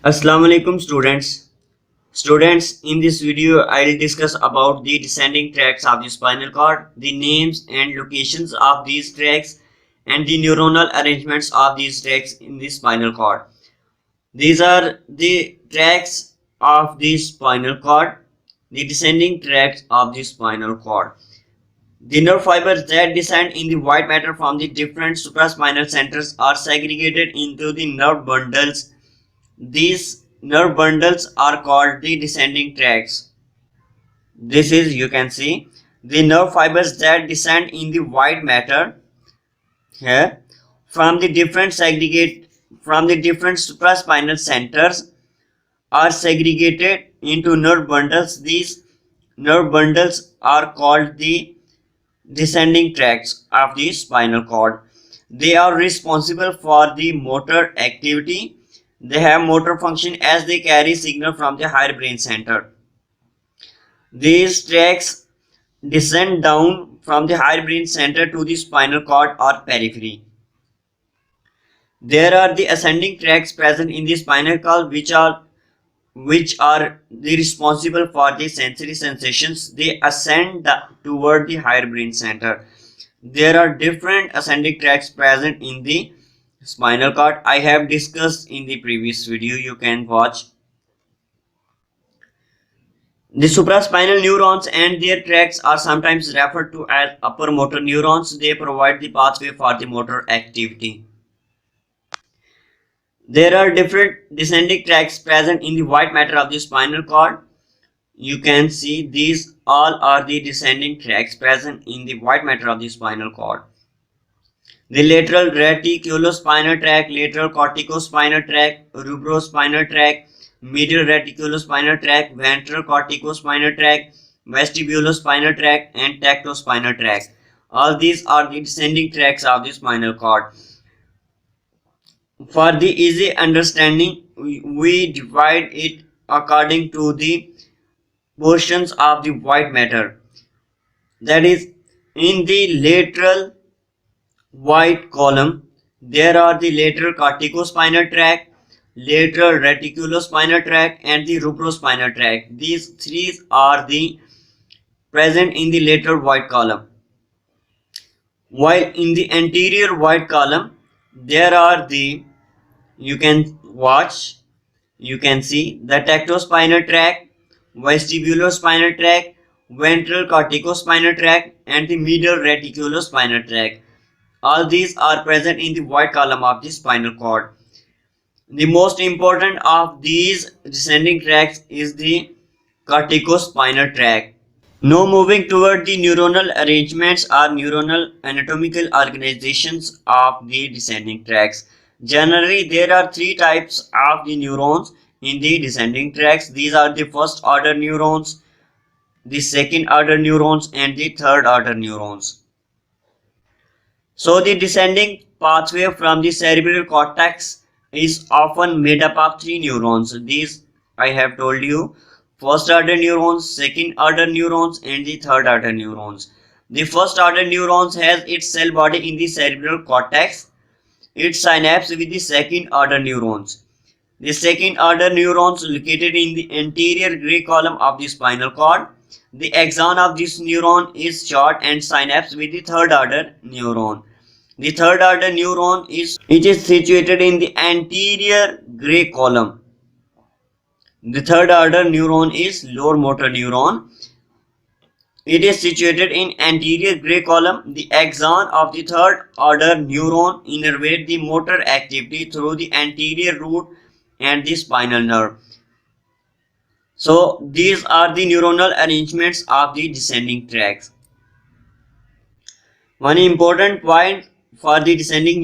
Assalamu alaikum students. Students, in this video I will discuss about the descending tracts of the spinal cord, the names and locations of these tracts, and the neuronal arrangements of these tracts in the spinal cord. These are the tracts of the spinal cord, the descending tracts of the spinal cord. The nerve fibers that descend in the white matter from the different supraspinal centers are segregated into the nerve bundles. These nerve bundles are called the descending tracts. This is, you can see, the nerve fibers that descend in the white matter here from the different supraspinal centers are segregated into nerve bundles. These nerve bundles are called the descending tracts of the spinal cord. They are responsible for the motor activity. They have motor function as they carry signal from the higher brain center. These tracts descend down from the higher brain center to the spinal cord or periphery. There are the ascending tracts present in the spinal cord which are the responsible for the sensory sensations. They ascend toward the higher brain center. There are different ascending tracts present in the spinal cord. I have discussed in the previous video. You can watch. The supraspinal neurons and their tracts are sometimes referred to as upper motor neurons. They provide the pathway for the motor activity. There are different descending tracts present in the white matter of the spinal cord. You can see these all are the descending tracts present in the white matter of the spinal cord. The lateral reticulospinal tract, lateral corticospinal tract, rubrospinal tract, medial reticulospinal tract, ventral corticospinal tract, vestibulospinal tract, and tactospinal tract. All these are the descending tracts of the spinal cord. For the easy understanding, we divide it according to the portions of the white matter. That is, in the lateral white column, there are the lateral corticospinal tract, lateral reticulospinal tract, and the rubrospinal tract. These three are the present in the lateral white column. While in the anterior white column, there are the, you can see the tactospinal tract, vestibulospinal tract, ventral corticospinal tract, and the medial reticulospinal tract. All these are present in the white column of the spinal cord. The most important of these descending tracts is the corticospinal tract. Now moving toward the neuronal arrangements or neuronal anatomical organizations of the descending tracts. Generally, there are three types of the neurons in the descending tracts. These are the first order neurons, the second order neurons, and the third order neurons. So the descending pathway from the cerebral cortex is often made up of three neurons. These I have told you: first order neurons, second order neurons, and the third order neurons. The first order neurons has its cell body in the cerebral cortex. It synapses with the second order neurons. The second order neurons located in the anterior gray column of the spinal cord. The axon of this neuron is short and synapses with the third order neuron. The third order neuron is situated in the anterior gray column. The third order neuron is lower motor neuron. It is situated in anterior gray column. The axon of the third order neuron innervates the motor activity through the anterior root and the spinal nerve. So these are the neuronal arrangements of the descending tracts. One important point for the descending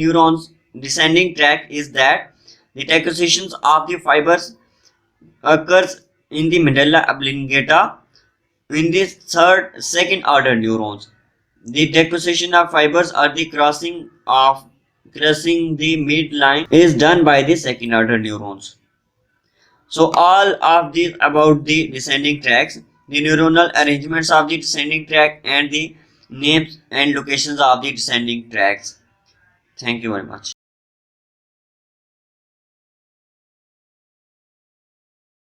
tract is that the decussation of the fibers occurs in the medulla oblongata in the second order neurons. The decussation of fibers or the crossing the midline is done by the second order neurons. So all of these about the descending tracts, the neuronal arrangements of the descending tract, and the names and locations of the descending tracts. Thank you very much.